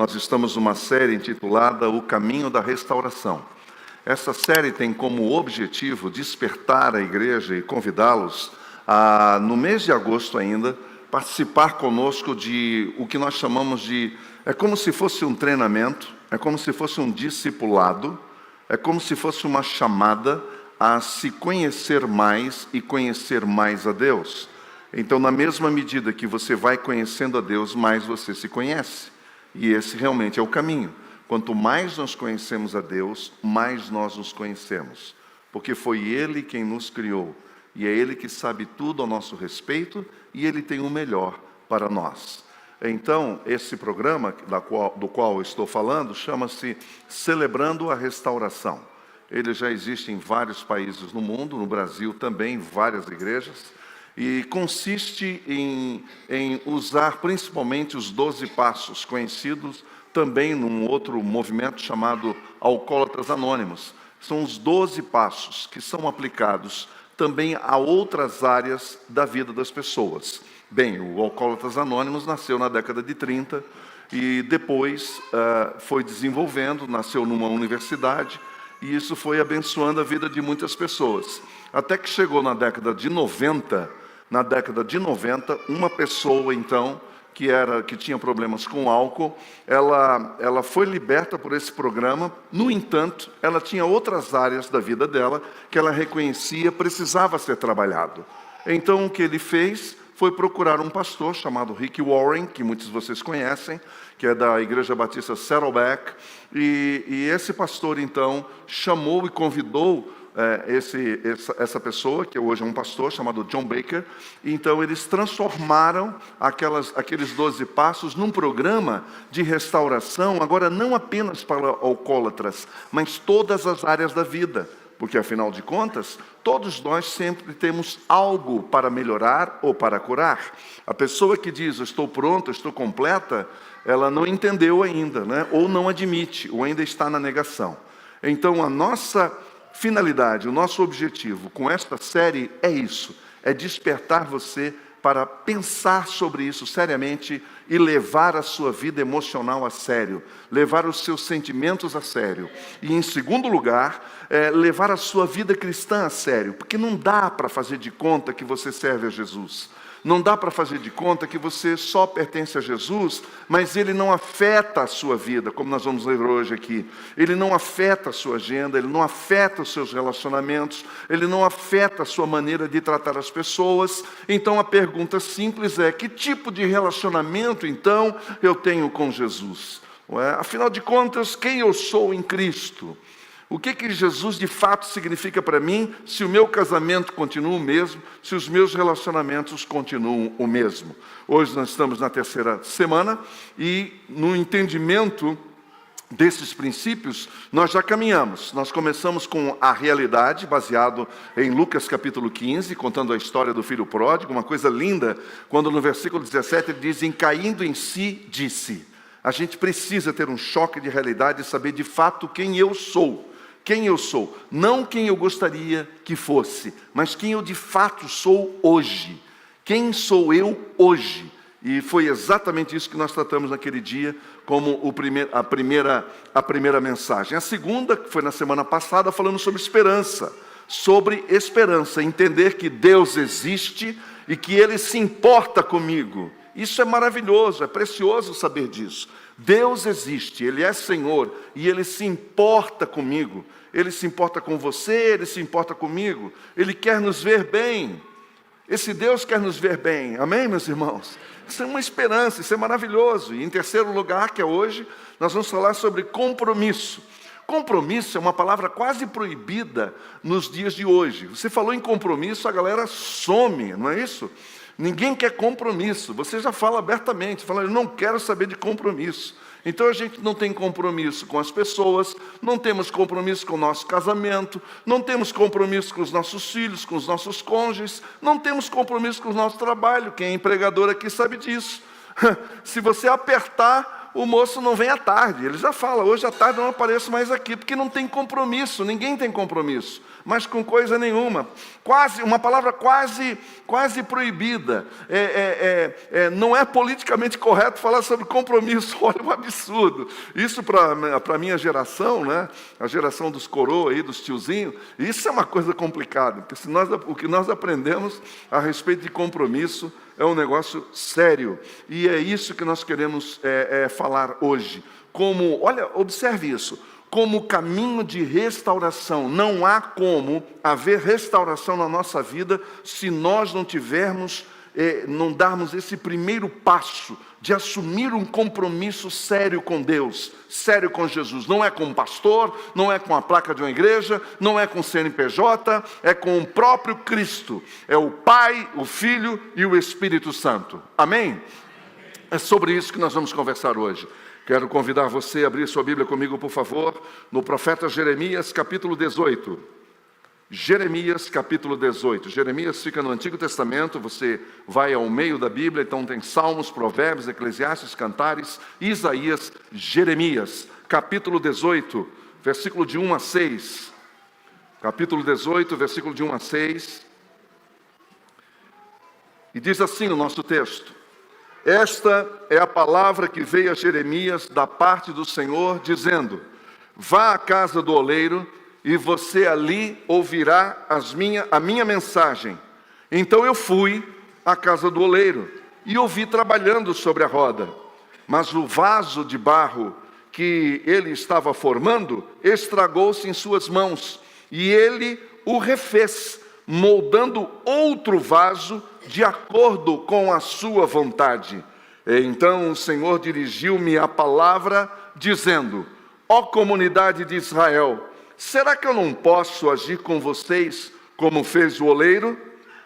Nós estamos numa série intitulada O Caminho da Restauração. Essa série tem como objetivo despertar a igreja e convidá-los a, no mês de agosto ainda, participar conosco de o que nós chamamos de... É como se fosse um treinamento, é como se fosse um discipulado, é como se fosse uma chamada a se conhecer mais e conhecer mais a Deus. Então, na mesma medida que você vai conhecendo a Deus, mais você se conhece. E esse realmente é o caminho. Quanto mais nós conhecemos a Deus, mais nós nos conhecemos. Porque foi Ele quem nos criou. E é Ele que sabe tudo a nosso respeito e Ele tem o melhor para nós. Então, esse programa do qual eu estou falando chama-se Celebrando a Restauração. Ele já existe em vários países no mundo, no Brasil também, várias igrejas. E consiste em usar principalmente os 12 passos, conhecidos também num outro movimento chamado Alcoólatras Anônimos. São os 12 passos que são aplicados também a outras áreas da vida das pessoas. Bem, o Alcoólatras Anônimos nasceu na década de 30 e depois foi desenvolvendo, nasceu numa universidade e isso foi abençoando a vida de muitas pessoas. Até que chegou na década de 90, uma pessoa, então, que tinha problemas com álcool, ela foi liberta por esse programa. No entanto, ela tinha outras áreas da vida dela que ela reconhecia precisava ser trabalhado. Então, o que ele fez foi procurar um pastor chamado Rick Warren, que muitos de vocês conhecem, que é da Igreja Batista Saddleback, e esse pastor, então, chamou e convidou essa pessoa, que hoje é um pastor, chamado John Baker. Então eles transformaram aqueles 12 passos num programa de restauração, agora não apenas para alcoólatras, mas todas as áreas da vida, porque afinal de contas, todos nós sempre temos algo para melhorar ou para curar. A pessoa que diz, eu estou pronta, estou completa, ela não entendeu ainda, né? Ou não admite, ou ainda está na negação. Então a nossa finalidade, o nosso objetivo com esta série é isso, é despertar você para pensar sobre isso seriamente e levar a sua vida emocional a sério, levar os seus sentimentos a sério. E em segundo lugar, levar a sua vida cristã a sério, porque não dá para fazer de conta que você serve a Jesus. Não dá para fazer de conta que você só pertence a Jesus, mas Ele não afeta a sua vida, como nós vamos ler hoje aqui. Ele não afeta a sua agenda, Ele não afeta os seus relacionamentos, Ele não afeta a sua maneira de tratar as pessoas. Então a pergunta simples é, que tipo de relacionamento, então, eu tenho com Jesus? Afinal de contas, quem eu sou em Cristo? O que Jesus de fato significa para mim se o meu casamento continua o mesmo, se os meus relacionamentos continuam o mesmo? Hoje nós estamos na terceira semana e no entendimento desses princípios nós já caminhamos. Nós começamos com a realidade, baseado em Lucas capítulo 15, contando a história do filho pródigo, uma coisa linda, quando no versículo 17 ele diz, caindo em si, disse. A gente precisa ter um choque de realidade e saber de fato quem eu sou. Quem eu sou, não quem eu gostaria que fosse, mas quem eu de fato sou hoje. Quem sou eu hoje? E foi exatamente isso que nós tratamos naquele dia como a primeira mensagem. A segunda, que foi na semana passada, falando sobre esperança. Sobre esperança, entender que Deus existe e que Ele se importa comigo. Isso é maravilhoso, é precioso saber disso. Deus existe, Ele é Senhor e Ele se importa comigo. Ele se importa com você, Ele se importa comigo. Ele quer nos ver bem. Esse Deus quer nos ver bem. Amém, meus irmãos? Isso é uma esperança, isso é maravilhoso. E em terceiro lugar, que é hoje, nós vamos falar sobre compromisso. Compromisso é uma palavra quase proibida nos dias de hoje. Você falou em compromisso, a galera some, não é isso? Ninguém quer compromisso. Você já fala abertamente, fala, eu não quero saber de compromisso. Então a gente não tem compromisso com as pessoas, não temos compromisso com o nosso casamento, não temos compromisso com os nossos filhos, com os nossos cônjuges, não temos compromisso com o nosso trabalho. Quem é empregador aqui sabe disso. Se você apertar o moço não vem à tarde. Ele já fala, hoje à tarde eu não apareço mais aqui, porque não tem compromisso, ninguém tem compromisso, mas com coisa nenhuma. Uma palavra quase proibida. Não é politicamente correto falar sobre compromisso, olha um absurdo. Isso para a minha geração, né? A geração dos coroa aí, dos tiozinhos, isso é uma coisa complicada, porque o que nós aprendemos a respeito de compromisso é um negócio sério, e é isso que nós queremos falar hoje. Olha, observe isso, como caminho de restauração. Não há como haver restauração na nossa vida se nós não tivermos, não darmos esse primeiro passo de assumir um compromisso sério com Deus, sério com Jesus. Não é com um pastor, não é com a placa de uma igreja, não é com o CNPJ, é com o próprio Cristo. É o Pai, o Filho e o Espírito Santo. Amém? É sobre isso que nós vamos conversar hoje. Quero convidar você a abrir sua Bíblia comigo, por favor, no profeta Jeremias, capítulo 18. Jeremias, capítulo 18. Jeremias fica no Antigo Testamento, você vai ao meio da Bíblia, então tem Salmos, Provérbios, Eclesiastes, Cantares, Isaías, Jeremias. Capítulo 18, versículo de 1 a 6. Capítulo 18, versículo de 1 a 6. E diz assim o nosso texto: esta é a palavra que veio a Jeremias da parte do Senhor, dizendo: vá à casa do oleiro, e você ali ouvirá a minha mensagem. Então eu fui à casa do oleiro, e ouvi trabalhando sobre a roda. Mas o vaso de barro que ele estava formando estragou-se em suas mãos, e ele o refez, moldando outro vaso de acordo com a sua vontade. Então o Senhor dirigiu-me a palavra, dizendo: ó comunidade de Israel, será que eu não posso agir com vocês como fez o oleiro?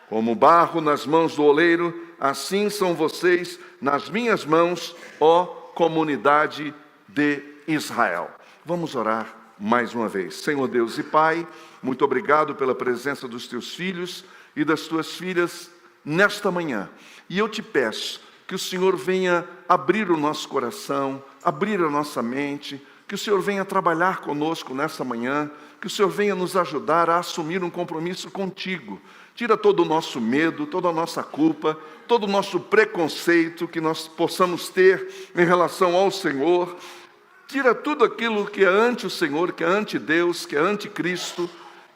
Como barro nas mãos do oleiro, assim são vocês nas minhas mãos, ó comunidade de Israel. Vamos orar mais uma vez. Senhor Deus e Pai, muito obrigado pela presença dos teus filhos e das tuas filhas nesta manhã. E eu te peço que o Senhor venha abrir o nosso coração, abrir a nossa mente, que o Senhor venha trabalhar conosco nessa manhã, que o Senhor venha nos ajudar a assumir um compromisso contigo. Tira todo o nosso medo, toda a nossa culpa, todo o nosso preconceito que nós possamos ter em relação ao Senhor. Tira tudo aquilo que é ante o Senhor, que é ante Deus, que é ante Cristo,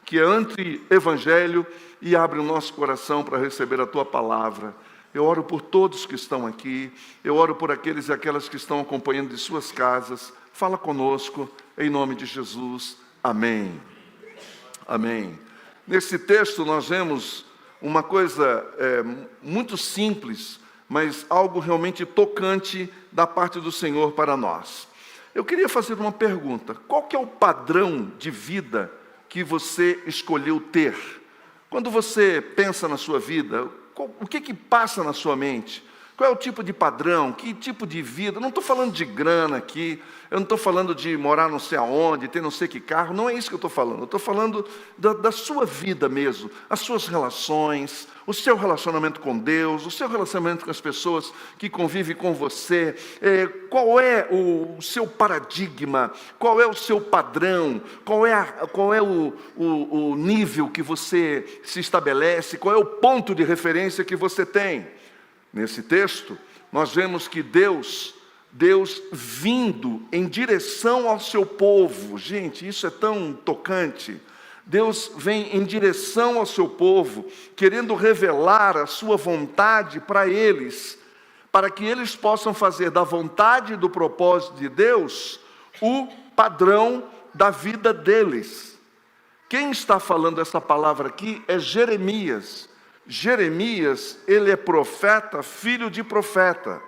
que é anti-evangelho, e abre o nosso coração para receber a Tua palavra. Eu oro por todos que estão aqui, eu oro por aqueles e aquelas que estão acompanhando de suas casas. Fala conosco, em nome de Jesus. Amém. Amém. Nesse texto nós vemos uma coisa muito simples, mas algo realmente tocante da parte do Senhor para nós. Eu queria fazer uma pergunta: qual que é o padrão de vida que você escolheu ter? Quando você pensa na sua vida, o que passa na sua mente? Qual é o tipo de padrão? Que tipo de vida? Eu não estou falando de grana aqui, eu não estou falando de morar não sei aonde, ter não sei que carro, não é isso que eu estou falando. Eu estou falando da sua vida mesmo, as suas relações, o seu relacionamento com Deus, o seu relacionamento com as pessoas que convivem com você. Qual é o seu paradigma? Qual é o seu padrão? Qual é o nível que você se estabelece? Qual é o ponto de referência que você tem? Nesse texto, nós vemos que Deus vindo em direção ao seu povo. Gente, isso é tão tocante. Deus vem em direção ao seu povo, querendo revelar a sua vontade para eles, para que eles possam fazer da vontade e do propósito de Deus o padrão da vida deles. Quem está falando essa palavra aqui é Jeremias. Jeremias, ele é profeta, filho de profeta.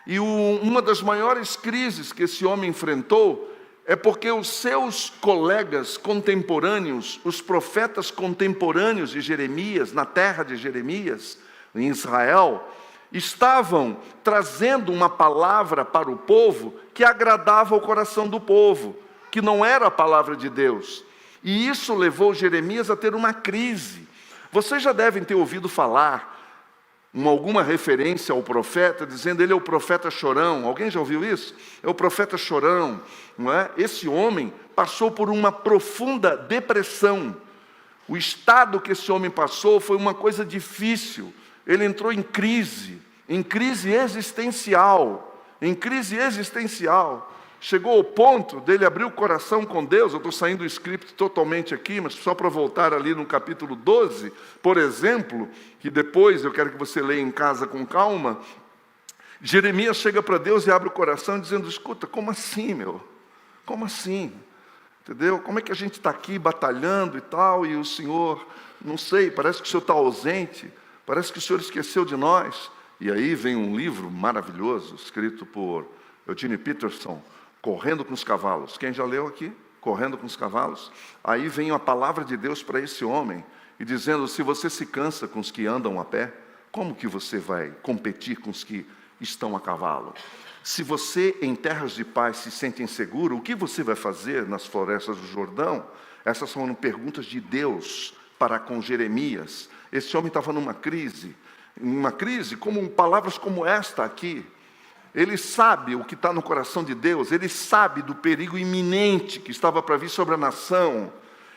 E uma das maiores crises que esse homem enfrentou é porque os seus colegas contemporâneos, os profetas contemporâneos de Jeremias, na terra de Jeremias, em Israel, estavam trazendo uma palavra para o povo que agradava o coração do povo, que não era a palavra de Deus. E isso levou Jeremias a ter uma crise. Vocês já devem ter ouvido falar alguma referência ao profeta, dizendo ele é o profeta chorão. Alguém já ouviu isso? É o profeta chorão, não é? Esse homem passou por uma profunda depressão. O estado que esse homem passou foi uma coisa difícil. Ele entrou em crise existencial, Chegou ao ponto dele abrir o coração com Deus. Eu estou saindo do script totalmente aqui, mas só para voltar ali no capítulo 12, por exemplo, que depois eu quero que você leia em casa com calma. Jeremias chega para Deus e abre o coração dizendo: escuta, como assim, meu? Como assim? Entendeu? Como é que a gente está aqui batalhando e tal, e o Senhor, não sei, parece que o Senhor está ausente, parece que o Senhor esqueceu de nós. E aí vem um livro maravilhoso, escrito por Eugene Peterson, Correndo com os Cavalos. Quem já leu aqui? Correndo com os Cavalos. Aí vem a palavra de Deus para esse homem, e dizendo: se você se cansa com os que andam a pé, como que você vai competir com os que estão a cavalo? Se você em terras de paz se sente inseguro, o que você vai fazer nas florestas do Jordão? Essas são perguntas de Deus para com Jeremias. Esse homem estava numa crise, como palavras como esta aqui. Ele sabe o que está no coração de Deus, ele sabe do perigo iminente que estava para vir sobre a nação.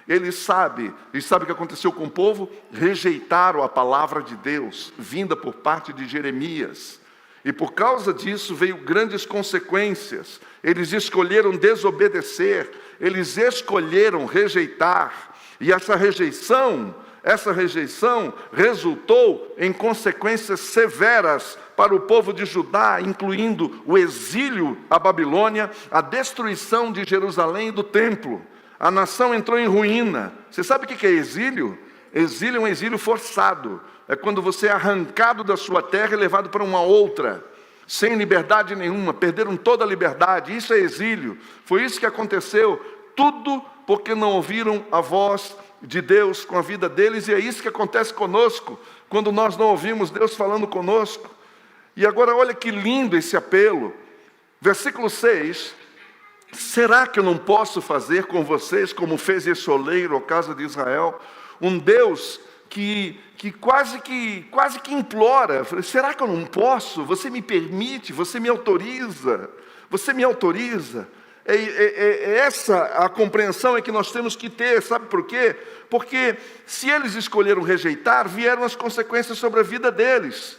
Ele sabe o que aconteceu com o povo? Rejeitaram a palavra de Deus, vinda por parte de Jeremias. E por causa disso veio grandes consequências. Eles escolheram desobedecer, eles escolheram rejeitar. E essa rejeição resultou em consequências severas para o povo de Judá, incluindo o exílio à Babilônia, a destruição de Jerusalém e do templo. A nação entrou em ruína. Você sabe o que é exílio? Exílio é um exílio forçado. É quando você é arrancado da sua terra e levado para uma outra, sem liberdade nenhuma, perderam toda a liberdade. Isso é exílio. Foi isso que aconteceu, tudo porque não ouviram a voz de Deus com a vida deles, e é isso que acontece conosco, quando nós não ouvimos Deus falando conosco. E agora olha que lindo esse apelo, versículo 6, será que eu não posso fazer com vocês como fez esse oleiro, a casa de Israel? Um Deus que quase que implora, será que eu não posso? Você me permite, você me autoriza. Essa a compreensão é que nós temos que ter, sabe por quê? Porque se eles escolheram rejeitar, vieram as consequências sobre a vida deles.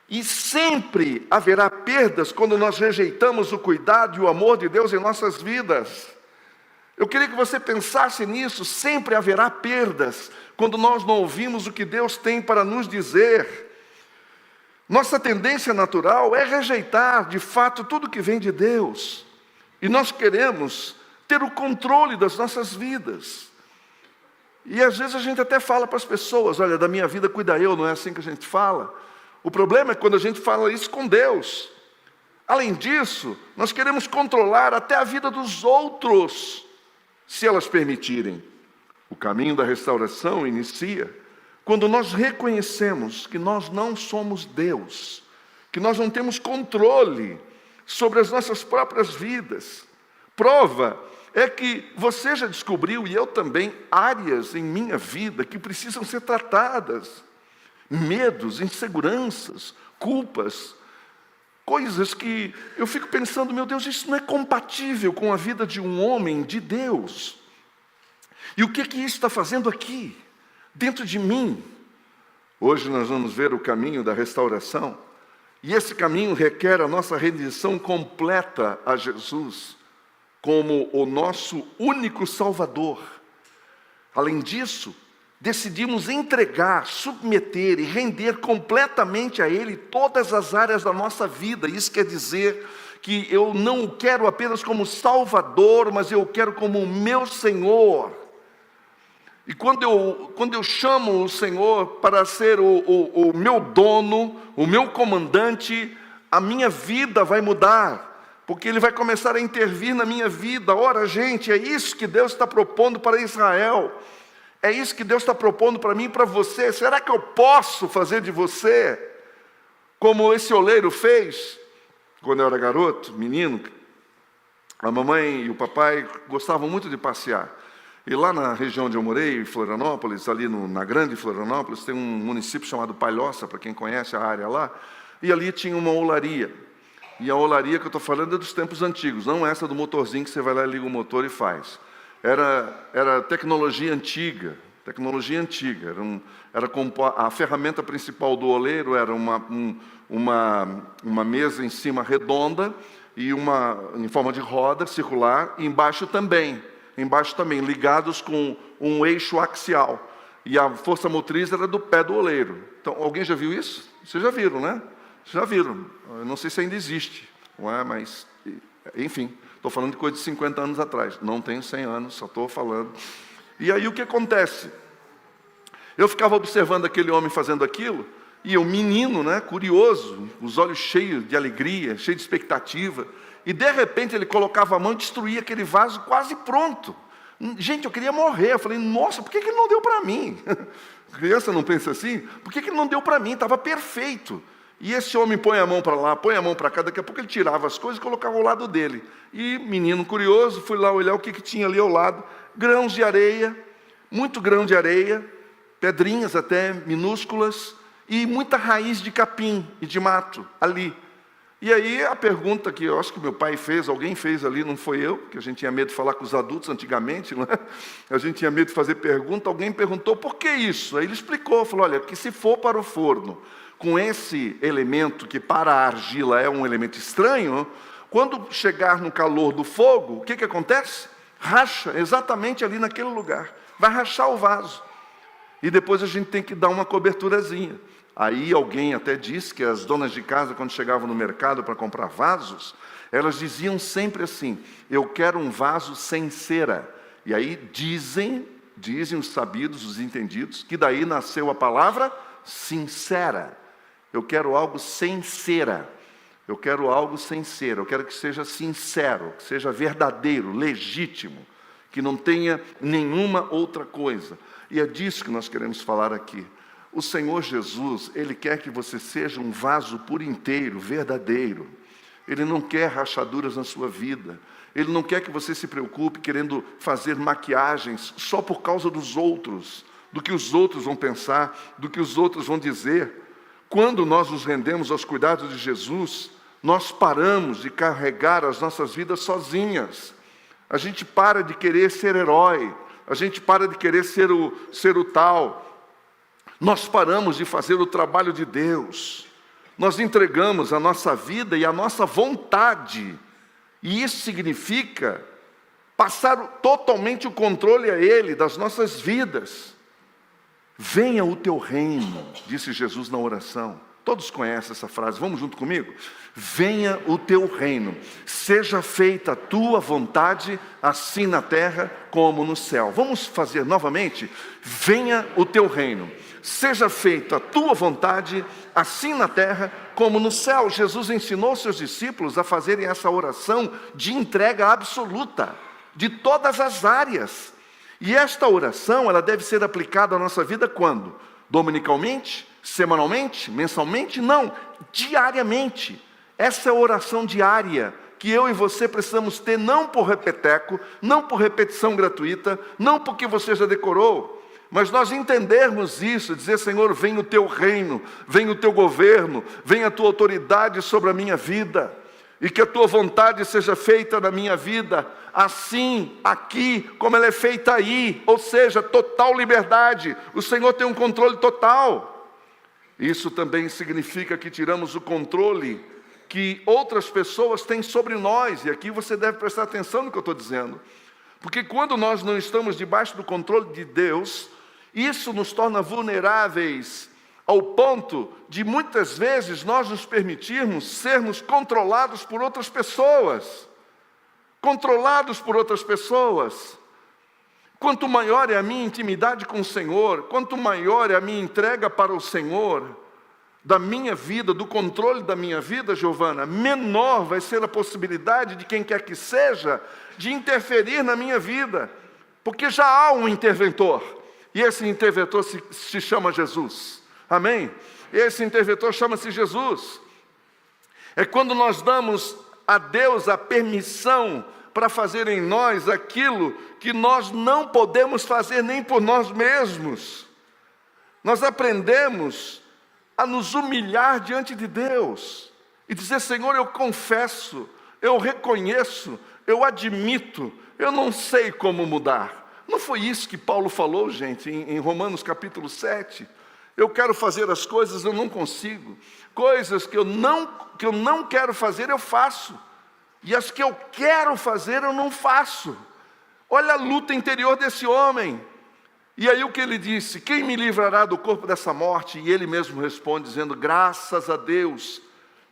E sempre haverá perdas quando nós rejeitamos o cuidado e o amor de Deus em nossas vidas. Eu queria que você pensasse nisso, sempre haverá perdas quando nós não ouvimos o que Deus tem para nos dizer. Nossa tendência natural é rejeitar, de fato, tudo que vem de Deus. E nós queremos ter o controle das nossas vidas. E às vezes a gente até fala para as pessoas: olha, da minha vida cuida eu, não é assim que a gente fala? O problema é quando a gente fala isso com Deus. Além disso, nós queremos controlar até a vida dos outros, se elas permitirem. O caminho da restauração inicia quando nós reconhecemos que nós não somos Deus, que nós não temos controle sobre as nossas próprias vidas. Prova é que você já descobriu, e eu também, áreas em minha vida que precisam ser tratadas. Medos, inseguranças, culpas, coisas que eu fico pensando: meu Deus, isso não é compatível com a vida de um homem de Deus. E o que isso está fazendo aqui, dentro de mim? Hoje nós vamos ver o caminho da restauração. E esse caminho requer a nossa rendição completa a Jesus como o nosso único Salvador. Além disso, decidimos entregar, submeter e render completamente a Ele todas as áreas da nossa vida. Isso quer dizer que eu não o quero apenas como Salvador, mas eu o quero como o meu Senhor. E quando eu chamo o Senhor para ser o meu dono, o meu comandante, a minha vida vai mudar, porque Ele vai começar a intervir na minha vida. Ora, gente, é isso que Deus está propondo para Israel, é isso que Deus está propondo para mim e para você. Será que eu posso fazer de você como esse oleiro fez? Quando eu era garoto, menino, a mamãe e o papai gostavam muito de passear. E lá na região onde eu morei, em Florianópolis, ali na grande Florianópolis, tem um município chamado Palhoça, para quem conhece a área lá, e ali tinha uma olaria. E a olaria que eu estou falando é dos tempos antigos, não essa do motorzinho que você vai lá e liga o motor e faz. Era tecnologia antiga, a ferramenta principal do oleiro era uma mesa em cima redonda, e em forma de roda circular, e embaixo também, ligados com um eixo axial. E a força motriz era do pé do oleiro. Então, alguém já viu isso? Vocês já viram, né? Já viram. Eu não sei se ainda existe, não é? Mas, enfim, estou falando de coisa de 50 anos atrás. Não tenho 100 anos, só estou falando. E aí o que acontece? Eu ficava observando aquele homem fazendo aquilo, e eu, menino, né, curioso, os olhos cheios de alegria, cheio de expectativa, e de repente ele colocava a mão e destruía aquele vaso quase pronto. Gente, eu queria morrer. Eu falei, nossa, por que ele não deu para mim? Criança não pensa assim? Por que ele não deu para mim? Estava perfeito. E esse homem põe a mão para lá, põe a mão para cá, daqui a pouco ele tirava as coisas e colocava ao lado dele. E, menino curioso, fui lá olhar o que tinha ali ao lado. Grãos de areia, muito grão de areia, pedrinhas até minúsculas, e muita raiz de capim e de mato ali. E aí a pergunta que eu acho que meu pai fez, alguém fez ali, não foi eu, porque a gente tinha medo de falar com os adultos antigamente, não é? A gente tinha medo de fazer pergunta, alguém perguntou, por que isso? Aí ele explicou, falou, olha, que se for para o forno, com esse elemento que para a argila é um elemento estranho, quando chegar no calor do fogo, o que acontece? Racha exatamente ali naquele lugar, vai rachar o vaso. E depois a gente tem que dar uma coberturazinha. Aí alguém até disse que as donas de casa, quando chegavam no mercado para comprar vasos, elas diziam sempre assim, eu quero um vaso sem cera. E aí dizem os sabidos, os entendidos, que daí nasceu a palavra sincera. Eu quero algo sem cera. Eu quero algo sem cera. Eu quero que seja sincero, que seja verdadeiro, legítimo, que não tenha nenhuma outra coisa. E é disso que nós queremos falar aqui. O Senhor Jesus, Ele quer que você seja um vaso por inteiro, verdadeiro. Ele não quer rachaduras na sua vida. Ele não quer que você se preocupe querendo fazer maquiagens só por causa dos outros, do que os outros vão pensar, do que os outros vão dizer. Quando nós nos rendemos aos cuidados de Jesus, nós paramos de carregar as nossas vidas sozinhas. A gente para de querer ser herói, a gente para de querer ser o tal. Nós paramos de fazer o trabalho de Deus. Nós entregamos a nossa vida e a nossa vontade. E isso significa passar totalmente o controle a Ele das nossas vidas. Venha o teu reino, disse Jesus na oração. Todos conhecem essa frase, vamos junto comigo? Venha o teu reino, seja feita a tua vontade, assim na terra como no céu. Vamos fazer novamente? Venha o teu reino, seja feita a tua vontade, assim na terra como no céu. Jesus ensinou seus discípulos a fazerem essa oração de entrega absoluta, de todas as áreas. E esta oração, ela deve ser aplicada à nossa vida quando? Dominicalmente? Semanalmente? Mensalmente? Não, diariamente. Essa é a oração diária que eu e você precisamos ter, não por repeteco, não por repetição gratuita, não porque você já decorou, mas nós entendermos isso, dizer, Senhor, vem o teu reino, vem o teu governo, vem a tua autoridade sobre a minha vida, e que a tua vontade seja feita na minha vida, assim, aqui, como ela é feita aí, ou seja, total liberdade. O Senhor tem um controle total. Isso também significa que tiramos o controle que outras pessoas têm sobre nós, e aqui você deve prestar atenção no que eu estou dizendo, porque quando nós não estamos debaixo do controle de Deus, isso nos torna vulneráveis, ao ponto de muitas vezes nós nos permitirmos sermos controlados por outras pessoas. Controlados por outras pessoas. Quanto maior é a minha intimidade com o Senhor, quanto maior é a minha entrega para o Senhor, da minha vida, do controle da minha vida, Giovana, menor vai ser a possibilidade de quem quer que seja, de interferir na minha vida. Porque já há um interventor, e esse interventor se chama Jesus. Amém? Esse interventor chama-se Jesus. É quando nós damos a Deus a permissão para fazer em nós aquilo que nós não podemos fazer nem por nós mesmos. Nós aprendemos a nos humilhar diante de Deus e dizer: Senhor, eu confesso, eu reconheço, eu admito, eu não sei como mudar. Não foi isso que Paulo falou, gente, em Romanos capítulo 7? Eu quero fazer as coisas, eu não consigo. Coisas que eu não quero fazer, eu faço. E as que eu quero fazer, eu não faço. Olha a luta interior desse homem. E aí o que ele disse: quem me livrará do corpo dessa morte? E ele mesmo responde dizendo: graças a Deus,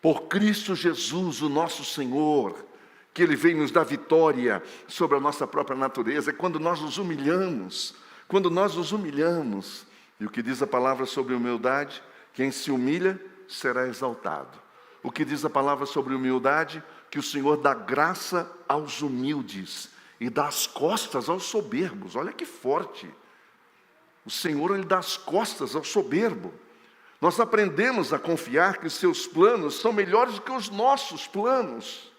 por Cristo Jesus, o nosso Senhor, que Ele veio nos dar vitória sobre a nossa própria natureza. É quando nós nos humilhamos, E o que diz a palavra sobre humildade? Quem se humilha será exaltado. O que diz a palavra sobre humildade? Que o Senhor dá graça aos humildes e dá as costas aos soberbos. Olha que forte! O Senhor, Ele dá as costas ao soberbo. Nós aprendemos a confiar que os seus planos são melhores do que os nossos planos.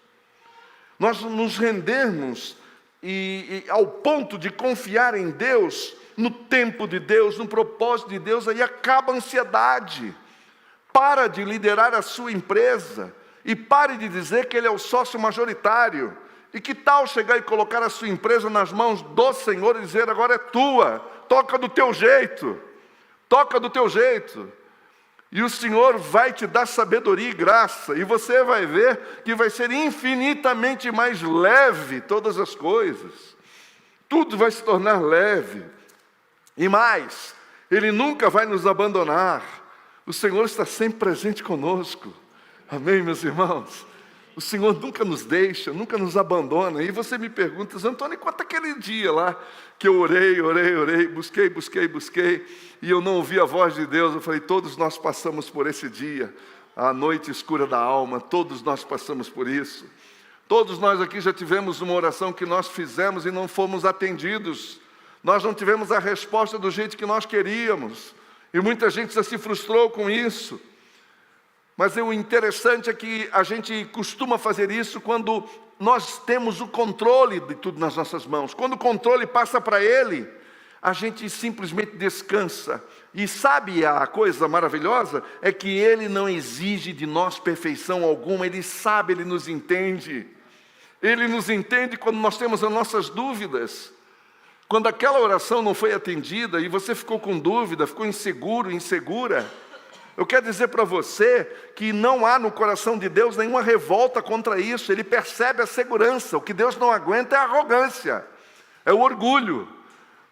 Nós nos rendemos ao ponto de confiar em Deus, no tempo de Deus, no propósito de Deus, aí acaba a ansiedade. Para de liderar a sua empresa e pare de dizer que Ele é o sócio majoritário. E que tal chegar e colocar a sua empresa nas mãos do Senhor e dizer: agora é tua, toca do teu jeito, E o Senhor vai te dar sabedoria e graça, e você vai ver que vai ser infinitamente mais leve todas as coisas. Tudo vai se tornar leve. E mais, Ele nunca vai nos abandonar. O Senhor está sempre presente conosco. Amém, meus irmãos? O Senhor nunca nos deixa, nunca nos abandona. E você me pergunta: Antônio, quanto aquele dia lá que eu orei, busquei, e eu não ouvi a voz de Deus? Eu falei: todos nós passamos por esse dia, a noite escura da alma, todos nós passamos por isso. Todos nós aqui já tivemos uma oração que nós fizemos e não fomos atendidos. Nós não tivemos a resposta do jeito que nós queríamos. E muita gente já se frustrou com isso. Mas o interessante é que a gente costuma fazer isso quando nós temos o controle de tudo nas nossas mãos. Quando o controle passa para Ele, a gente simplesmente descansa. E sabe a coisa maravilhosa? É que Ele não exige de nós perfeição alguma. Ele sabe, Ele nos entende. Ele nos entende quando nós temos as nossas dúvidas. Quando aquela oração não foi atendida e você ficou com dúvida, ficou inseguro, insegura, eu quero dizer para você que não há no coração de Deus nenhuma revolta contra isso. Ele percebe a segurança. O que Deus não aguenta é a arrogância, é o orgulho.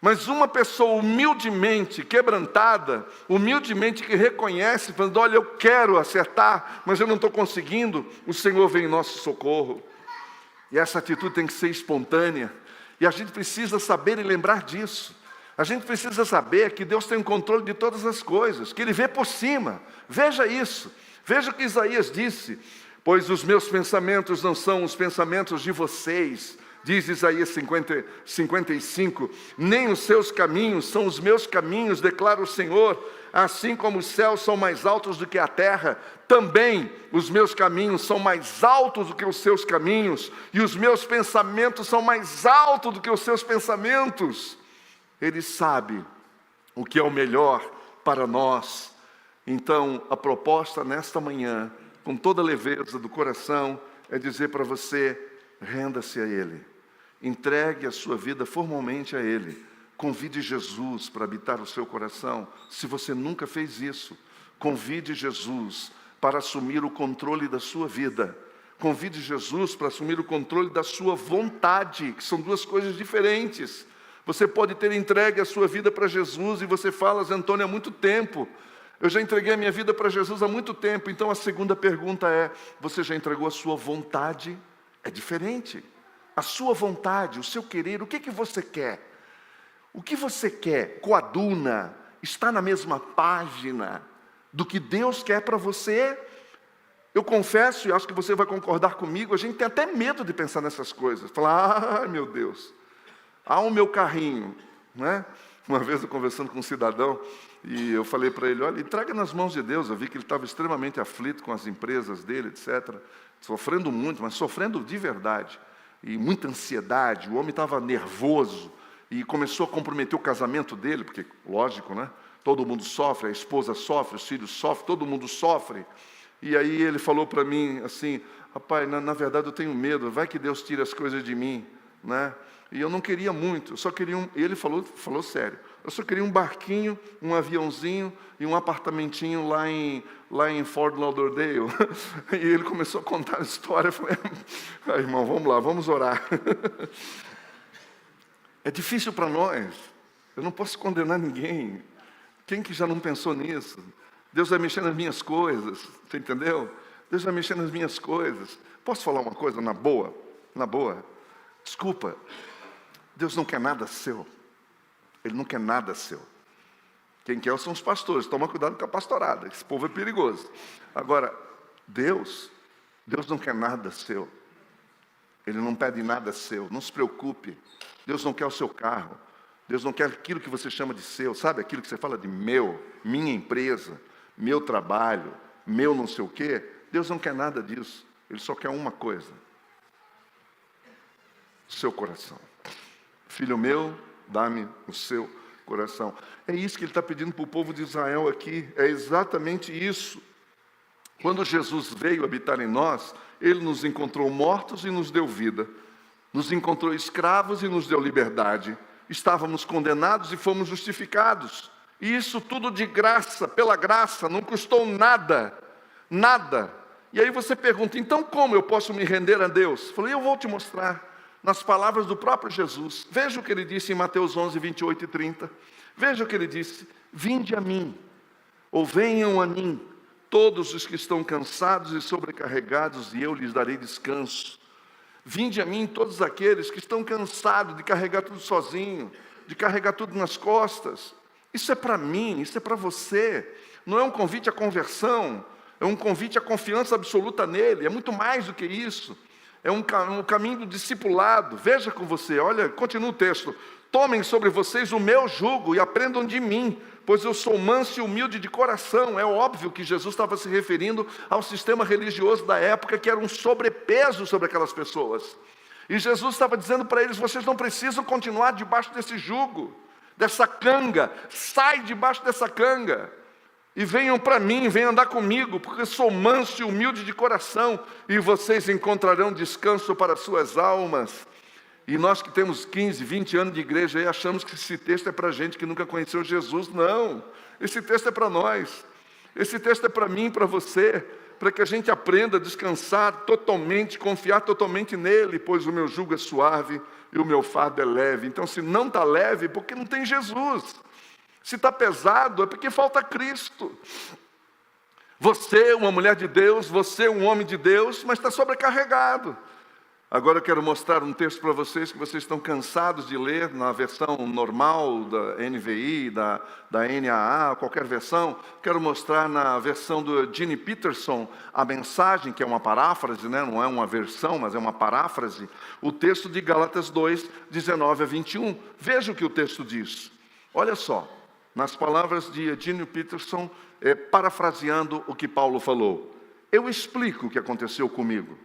Mas uma pessoa humildemente quebrantada, humildemente que reconhece, falando: olha, eu quero acertar, mas eu não estou conseguindo, o Senhor vem em nosso socorro. E essa atitude tem que ser espontânea. E a gente precisa saber e lembrar disso. A gente precisa saber que Deus tem o controle de todas as coisas, que Ele vê por cima. Veja isso. Veja o que Isaías disse: pois os meus pensamentos não são os pensamentos de vocês, diz Isaías 55, nem os seus caminhos são os meus caminhos, declara o Senhor. Assim como os céus são mais altos do que a terra, também os meus caminhos são mais altos do que os seus caminhos, e os meus pensamentos são mais altos do que os seus pensamentos. Ele sabe o que é o melhor para nós. Então, a proposta nesta manhã, com toda a leveza do coração, é dizer para você: renda-se a Ele. Entregue a sua vida formalmente a Ele. Convide Jesus para habitar o seu coração. Se você nunca fez isso, convide Jesus para assumir o controle da sua vida. Convide Jesus para assumir o controle da sua vontade, que são duas coisas diferentes. Você pode ter entregue a sua vida para Jesus e você fala: Antônio, há muito tempo. Eu já entreguei a minha vida para Jesus há muito tempo. Então a segunda pergunta é: você já entregou a sua vontade? É diferente. A sua vontade, o seu querer, o que você quer? O que você quer? Coaduna, está na mesma página do que Deus quer para você? Eu confesso, e acho que você vai concordar comigo, a gente tem até medo de pensar nessas coisas. Falar: meu Deus, há o meu carrinho, né? Uma vez eu conversando com um cidadão, e eu falei para ele: olha, entrega nas mãos de Deus. Eu vi que ele estava extremamente aflito com as empresas dele, etc. Sofrendo muito, mas sofrendo de verdade. e muita ansiedade, o homem estava nervoso, e começou a comprometer o casamento dele, porque, lógico, né? Todo mundo sofre, a esposa sofre, os filhos sofrem, todo mundo sofre. E aí ele falou para mim assim: rapaz, na verdade eu tenho medo, vai que Deus tira as coisas de mim, né? E eu não queria muito, eu só queria e ele falou sério, eu só queria um barquinho, um aviãozinho e um apartamentinho lá em Fort Lauderdale. E ele começou a contar a história, eu falei: irmão, vamos lá, vamos orar. É difícil para nós, eu não posso condenar ninguém. Quem que já não pensou nisso? Deus vai mexer nas minhas coisas, você entendeu? Deus vai mexer nas minhas coisas. Posso falar uma coisa na boa? Na boa. Desculpa, Deus não quer nada seu. Ele não quer nada seu. Quem quer são os pastores. Toma cuidado com a pastorada, esse povo é perigoso. Agora, Deus não quer nada seu. Ele não pede nada seu, não se preocupe. Deus não quer o seu carro. Deus não quer aquilo que você chama de seu, sabe? Aquilo que você fala de meu, minha empresa, meu trabalho, meu não sei o quê. Deus não quer nada disso. Ele só quer uma coisa: seu coração. Filho meu, dá-me o seu coração. É isso que ele está pedindo para o povo de Israel aqui. É exatamente isso. Quando Jesus veio habitar em nós, Ele nos encontrou mortos e nos deu vida. Nos encontrou escravos e nos deu liberdade. Estávamos condenados e fomos justificados. E isso tudo de graça, pela graça, não custou nada. Nada. E aí você pergunta: então como eu posso me render a Deus? Eu falei: eu vou te mostrar. Nas palavras do próprio Jesus. Veja o que ele disse em Mateus 11, 28 e 30. Veja o que ele disse: vinde a mim, ou venham a mim, todos os que estão cansados e sobrecarregados, e eu lhes darei descanso. Vinde a mim todos aqueles que estão cansados de carregar tudo sozinho, de carregar tudo nas costas. Isso é para mim, isso é para você. Não é um convite à conversão, é um convite à confiança absoluta nele. É muito mais do que isso. É um caminho do discipulado. Veja com você, olha, continua o texto. Tomem sobre vocês o meu jugo e aprendam de mim, pois eu sou manso e humilde de coração. É óbvio que Jesus estava se referindo ao sistema religioso da época, que era um sobrepeso sobre aquelas pessoas. E Jesus estava dizendo para eles: vocês não precisam continuar debaixo desse jugo, dessa canga. Sai debaixo dessa canga. E venham para mim, venham andar comigo, porque eu sou manso e humilde de coração, e vocês encontrarão descanso para as suas almas. E nós que temos 15, 20 anos de igreja aí, achamos que esse texto é para gente que nunca conheceu Jesus. Não, esse texto é para nós. Esse texto é para mim e para você, para que a gente aprenda a descansar totalmente, confiar totalmente nele, pois o meu jugo é suave e o meu fardo é leve. Então, se não está leve, é porque não tem Jesus. Se está pesado, é porque falta Cristo. Você, uma mulher de Deus, você, um homem de Deus, mas está sobrecarregado. Agora eu quero mostrar um texto para vocês que vocês estão cansados de ler na versão normal da NVI, da NAA, qualquer versão. Quero mostrar na versão do Gene Peterson a mensagem, que é uma paráfrase, né? Não é uma versão, mas é uma paráfrase. O texto de Gálatas 2, 19 a 21. Veja o que o texto diz. Olha só, nas palavras de Gene Peterson, parafraseando o que Paulo falou. Eu explico o que aconteceu comigo.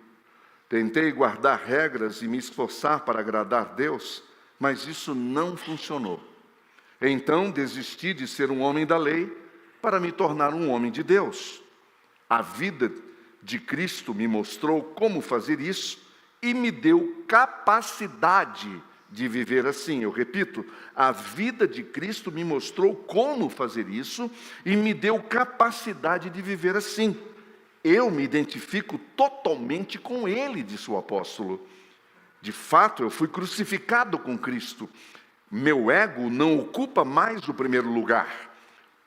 Tentei guardar regras e me esforçar para agradar Deus, mas isso não funcionou. Então desisti de ser um homem da lei para me tornar um homem de Deus. A vida de Cristo me mostrou como fazer isso e me deu capacidade de viver assim. Eu repito, a vida de Cristo me mostrou como fazer isso e me deu capacidade de viver assim. Eu me identifico totalmente com ele, disse o apóstolo. De fato, eu fui crucificado com Cristo. Meu ego não ocupa mais o primeiro lugar.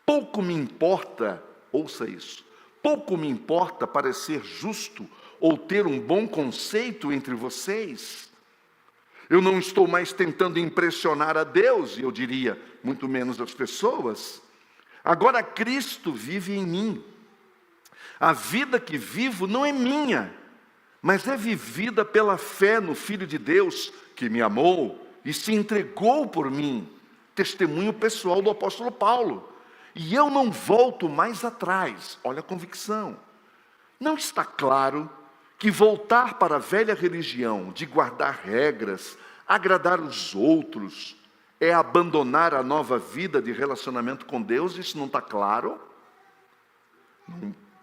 Pouco me importa, ouça isso, pouco me importa parecer justo ou ter um bom conceito entre vocês. Eu não estou mais tentando impressionar a Deus, e eu diria, muito menos as pessoas. Agora Cristo vive em mim. A vida que vivo não é minha, mas é vivida pela fé no Filho de Deus, que me amou e se entregou por mim. Testemunho pessoal do apóstolo Paulo. E eu não volto mais atrás. Olha a convicção. Não está claro que voltar para a velha religião de guardar regras, agradar os outros, é abandonar a nova vida de relacionamento com Deus? Isso não está claro?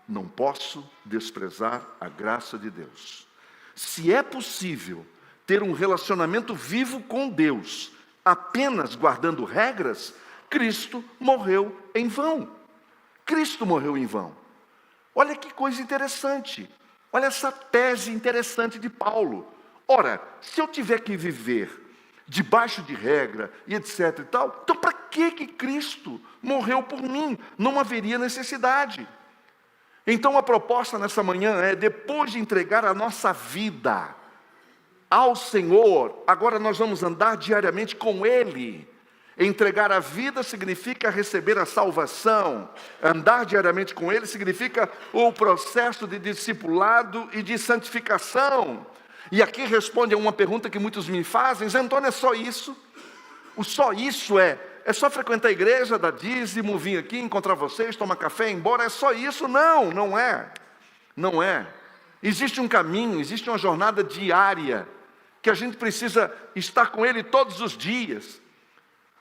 Não posso desprezar a graça de Deus. Se é possível ter um relacionamento vivo com Deus, apenas guardando regras, Cristo morreu em vão. Cristo morreu em vão. Olha que coisa interessante. Olha essa tese interessante de Paulo. Ora, se eu tiver que viver debaixo de regra e etc e tal, então para que Cristo morreu por mim? Não haveria necessidade. Então a proposta nessa manhã é, depois de entregar a nossa vida ao Senhor, agora nós vamos andar diariamente com Ele. Entregar a vida significa receber a salvação. Andar diariamente com Ele significa o processo de discipulado e de santificação. E aqui responde a uma pergunta que muitos me fazem: Antônio, é só isso? O só isso é só frequentar a igreja, dar dízimo, vir aqui, encontrar vocês, tomar café, ir embora? É só isso? Não, não é. Não é. Existe um caminho, existe uma jornada diária, que a gente precisa estar com Ele todos os dias.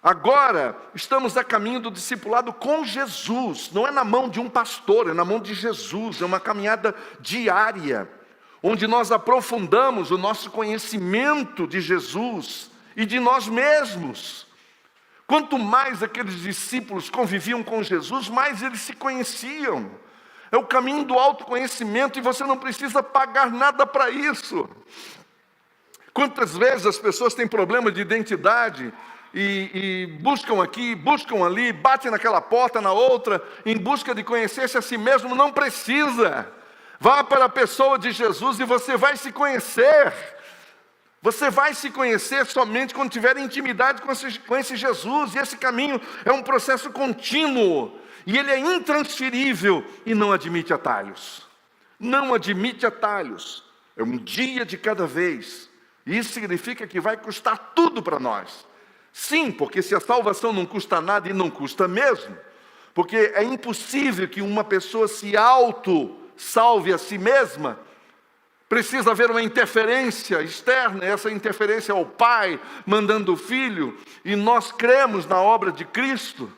Agora, estamos a caminho do discipulado com Jesus. Não é na mão de um pastor, é na mão de Jesus. É uma caminhada diária, onde nós aprofundamos o nosso conhecimento de Jesus e de nós mesmos. Quanto mais aqueles discípulos conviviam com Jesus, mais eles se conheciam. É o caminho do autoconhecimento e você não precisa pagar nada para isso. Quantas vezes as pessoas têm problema de identidade e buscam aqui, buscam ali, batem naquela porta, na outra, em busca de conhecer-se a si mesmo? Não precisa. Vá para a pessoa de Jesus e você vai se conhecer. Você vai se conhecer somente quando tiver intimidade com esse Jesus. E esse caminho é um processo contínuo. E ele é intransferível e não admite atalhos. Não admite atalhos. É um dia de cada vez. E isso significa que vai custar tudo para nós. Sim, porque se a salvação não custa nada, e não custa mesmo, porque é impossível que uma pessoa se auto-salve a si mesma, precisa haver uma interferência externa, essa interferência é o Pai mandando o Filho, e nós cremos na obra de Cristo,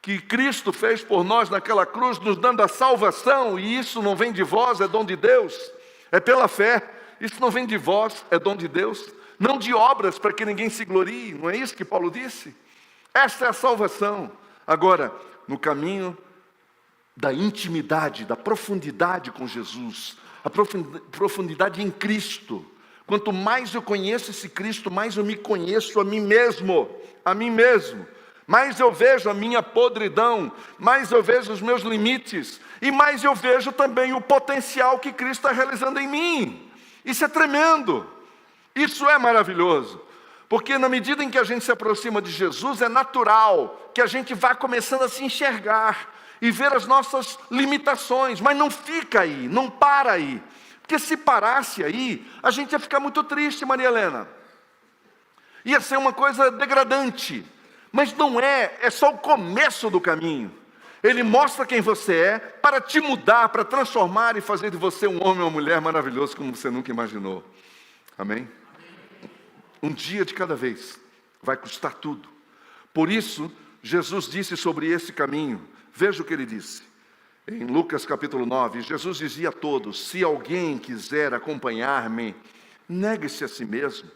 que Cristo fez por nós naquela cruz, nos dando a salvação, e isso não vem de vós, é dom de Deus, é pela fé, isso não vem de vós, é dom de Deus, não de obras para que ninguém se glorie, não é isso que Paulo disse? Essa é a salvação. Agora, no caminho da intimidade, da profundidade com Jesus, a profundidade em Cristo. Quanto mais eu conheço esse Cristo, mais eu me conheço a mim mesmo, mais eu vejo a minha podridão, mais eu vejo os meus limites, e mais eu vejo também o potencial que Cristo está realizando em mim. Isso é tremendo, isso é maravilhoso, porque na medida em que a gente se aproxima de Jesus, é natural que a gente vá começando a se enxergar, e ver as nossas limitações, mas não fica aí, não para aí, porque se parasse aí, a gente ia ficar muito triste, Maria Helena, ia ser uma coisa degradante, mas não é, é só o começo do caminho. Ele mostra quem você é, para te mudar, para transformar e fazer de você um homem ou uma mulher maravilhoso, como você nunca imaginou, amém? Um dia de cada vez, vai custar tudo, por isso, Jesus disse sobre esse caminho. Veja o que ele disse, em Lucas capítulo 9, Jesus dizia a todos: se alguém quiser acompanhar-me, negue-se a si mesmo,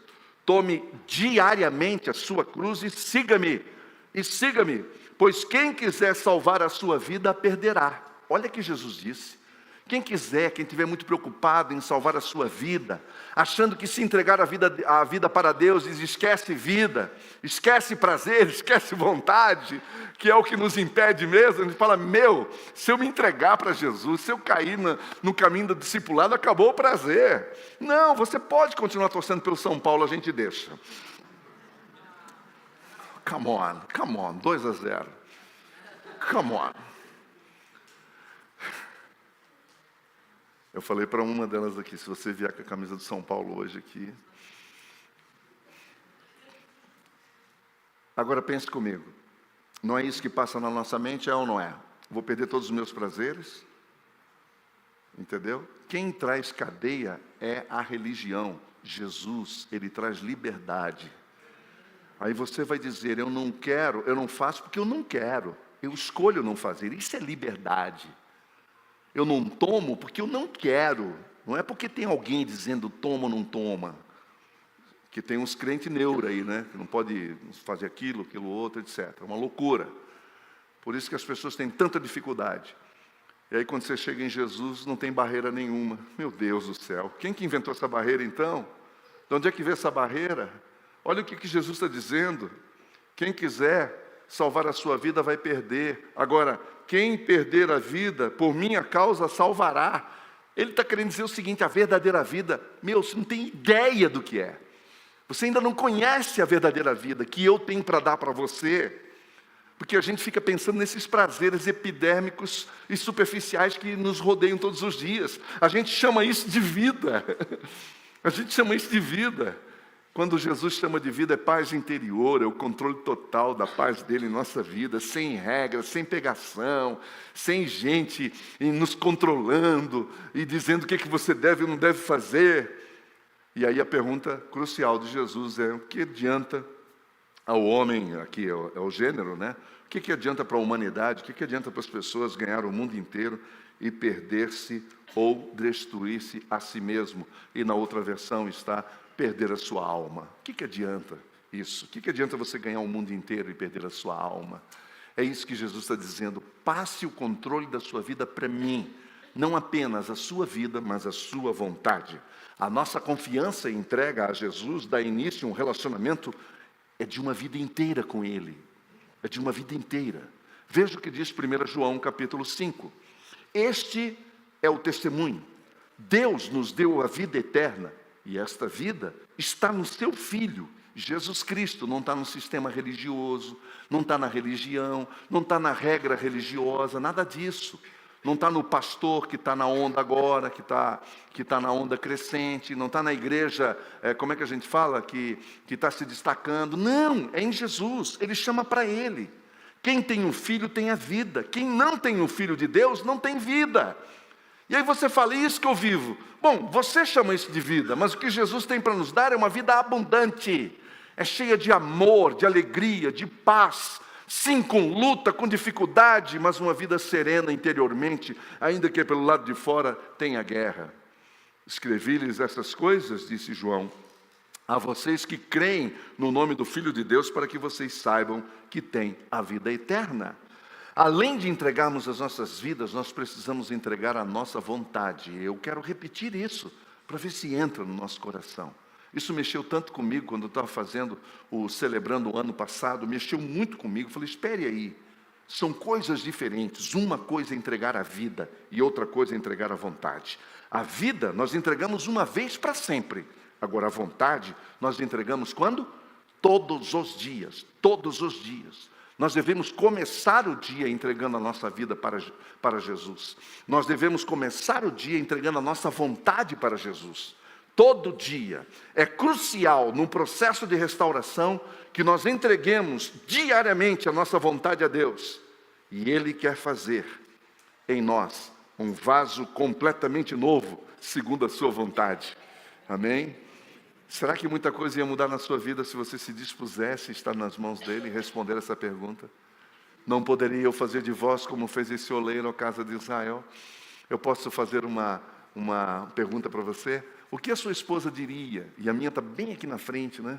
tome diariamente a sua cruz e siga-me, pois quem quiser salvar a sua vida, a perderá. Olha que Jesus disse, quem quiser, quem estiver muito preocupado em salvar a sua vida, achando que se entregar a vida para Deus, esquece vida, esquece prazer, esquece vontade, que é o que nos impede mesmo, a gente fala, se eu me entregar para Jesus, se eu cair no caminho do discipulado, acabou o prazer. Não, você pode continuar torcendo pelo São Paulo, a gente deixa. Come on, 2-0. Come on. Eu falei para uma delas aqui, se você vier com a camisa do São Paulo hoje aqui. Agora pense comigo, não é isso que passa na nossa mente, é ou não é? Vou perder todos os meus prazeres? Entendeu? Quem traz cadeia é a religião. Jesus, ele traz liberdade. Aí você vai dizer, eu não quero, eu não faço porque eu não quero. Eu escolho não fazer. Isso é liberdade. Eu não tomo porque eu não quero. Não é porque tem alguém dizendo toma ou não toma. Que tem uns crentes neuro aí, né? Que não pode fazer aquilo, aquilo outro, etc. É uma loucura. Por isso que as pessoas têm tanta dificuldade. E aí quando você chega em Jesus, não tem barreira nenhuma. Meu Deus do céu. Quem que inventou essa barreira então? De onde é que veio essa barreira? Olha o que Jesus está dizendo. Quem quiser salvar a sua vida vai perder. Agora, quem perder a vida, por minha causa, salvará. Ele está querendo dizer o seguinte, a verdadeira vida, você não tem ideia do que é. Você ainda não conhece a verdadeira vida que eu tenho para dar para você. Porque a gente fica pensando nesses prazeres epidérmicos e superficiais que nos rodeiam todos os dias. A gente chama isso de vida. A gente chama isso de vida. Quando Jesus chama de vida, é paz interior, é o controle total da paz dele em nossa vida, sem regras, sem pegação, sem gente nos controlando e dizendo o que você deve ou não deve fazer. E aí a pergunta crucial de Jesus é, o que adianta ao homem, aqui é o gênero, né? O que adianta para a humanidade, o que adianta para as pessoas ganhar o mundo inteiro e perder-se ou destruir-se a si mesmo? E na outra versão está perder a sua alma. O que adianta isso? O que adianta você ganhar o mundo inteiro e perder a sua alma? É isso que Jesus está dizendo, passe o controle da sua vida para mim, não apenas a sua vida, mas a sua vontade. A nossa confiança e entrega a Jesus dá início a um relacionamento é de uma vida inteira com Ele. É de uma vida inteira. Veja o que diz 1 João capítulo 5. Este é o testemunho. Deus nos deu a vida eterna. E esta vida está no seu Filho, Jesus Cristo. Não está no sistema religioso, não está na religião, não está na regra religiosa, nada disso. Não está no pastor que está na onda agora, que está na onda crescente, não está na igreja, como é que a gente fala, que está se destacando. Não, é em Jesus, ele chama para ele. Quem tem um filho tem a vida, quem não tem o Filho de Deus não tem vida. E aí você fala, isso que eu vivo. Bom, você chama isso de vida, mas o que Jesus tem para nos dar é uma vida abundante. É cheia de amor, de alegria, de paz. Sim, com luta, com dificuldade, mas uma vida serena interiormente, ainda que pelo lado de fora tenha guerra. Escrevi-lhes essas coisas, disse João, a vocês que creem no nome do Filho de Deus, para que vocês saibam que têm a vida eterna. Além de entregarmos as nossas vidas, nós precisamos entregar a nossa vontade. Eu quero repetir isso, para ver se entra no nosso coração. Isso mexeu tanto comigo, quando eu estava fazendo Celebrando o ano passado, mexeu muito comigo. Falei, espere aí, são coisas diferentes. Uma coisa é entregar a vida, e outra coisa é entregar a vontade. A vida, nós entregamos uma vez para sempre. Agora, a vontade, nós entregamos quando? Todos os dias, todos os dias. Nós devemos começar o dia entregando a nossa vida para Jesus. Nós devemos começar o dia entregando a nossa vontade para Jesus. Todo dia. É crucial, num processo de restauração, que nós entreguemos diariamente a nossa vontade a Deus. E Ele quer fazer em nós um vaso completamente novo, segundo a sua vontade. Amém? Será que muita coisa ia mudar na sua vida se você se dispusesse a estar nas mãos dEle e responder essa pergunta? Não poderia eu fazer de vós como fez esse oleiro à casa de Israel? Eu posso fazer uma pergunta para você? O que a sua esposa diria? E a minha está bem aqui na frente, né?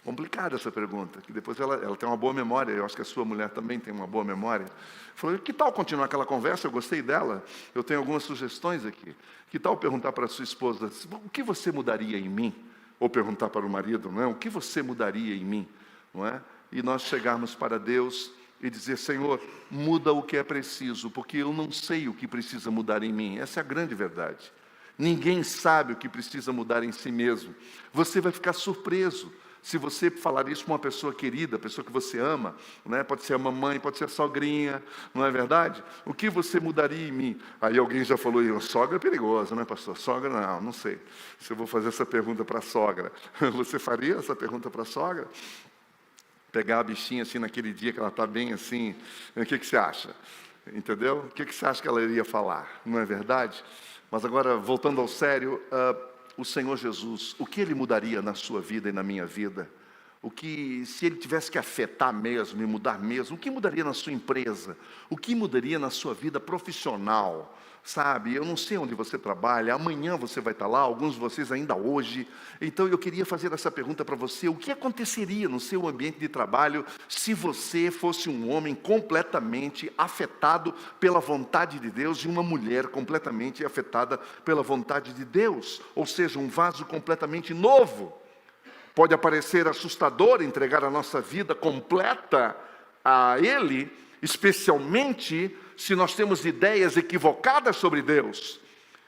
Complicada essa pergunta, que depois ela tem uma boa memória, eu acho que a sua mulher também tem uma boa memória. Falou, que tal continuar aquela conversa? Eu gostei dela, eu tenho algumas sugestões aqui. Que tal perguntar para a sua esposa, o que você mudaria em mim? Ou perguntar para o marido, não é? O que você mudaria em mim? Não é? E nós chegarmos para Deus e dizer, Senhor, muda o que é preciso, porque eu não sei o que precisa mudar em mim. Essa é a grande verdade. Ninguém sabe o que precisa mudar em si mesmo. Você vai ficar surpreso se você falar isso para uma pessoa querida, pessoa que você ama, né? Pode ser a mamãe, pode ser a sogrinha, não é verdade? O que você mudaria em mim? Aí alguém já falou, sogra é perigosa, né, pastor? Sogra, não sei. Se eu vou fazer essa pergunta para a sogra, você faria essa pergunta para a sogra? Pegar a bichinha assim naquele dia que ela está bem assim, o que você acha? Entendeu? O que você acha que ela iria falar? Não é verdade? Mas agora, voltando ao sério, o Senhor Jesus, o que Ele mudaria na sua vida e na minha vida? O que, se Ele tivesse que afetar mesmo e mudar mesmo, o que mudaria na sua empresa? O que mudaria na sua vida profissional? Sabe, eu não sei onde você trabalha, amanhã você vai estar lá, alguns de vocês ainda hoje. Então eu queria fazer essa pergunta para você: o que aconteceria no seu ambiente de trabalho se você fosse um homem completamente afetado pela vontade de Deus e uma mulher completamente afetada pela vontade de Deus? Ou seja, um vaso completamente novo. Pode parecer assustador entregar a nossa vida completa a Ele, especialmente se nós temos ideias equivocadas sobre Deus.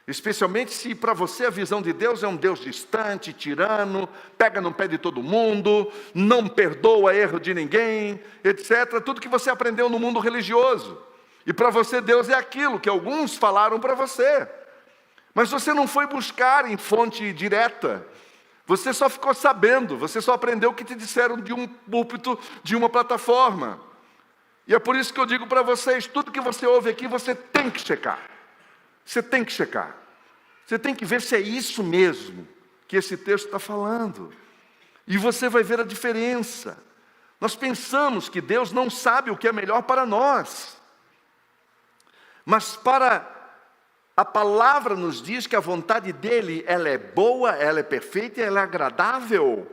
Especialmente se para você a visão de Deus é um Deus distante, tirano, pega no pé de todo mundo, não perdoa erro de ninguém, etc. Tudo que você aprendeu no mundo religioso. E para você Deus é aquilo que alguns falaram para você. Mas você não foi buscar em fonte direta. Você só ficou sabendo, você só aprendeu o que te disseram de um púlpito, de uma plataforma. E é por isso que eu digo para vocês, tudo que você ouve aqui, você tem que checar. Você tem que checar. Você tem que ver se é isso mesmo que esse texto está falando. E você vai ver a diferença. Nós pensamos que Deus não sabe o que é melhor para nós. Mas a palavra nos diz que a vontade dEle, ela é boa, ela é perfeita, ela é agradável.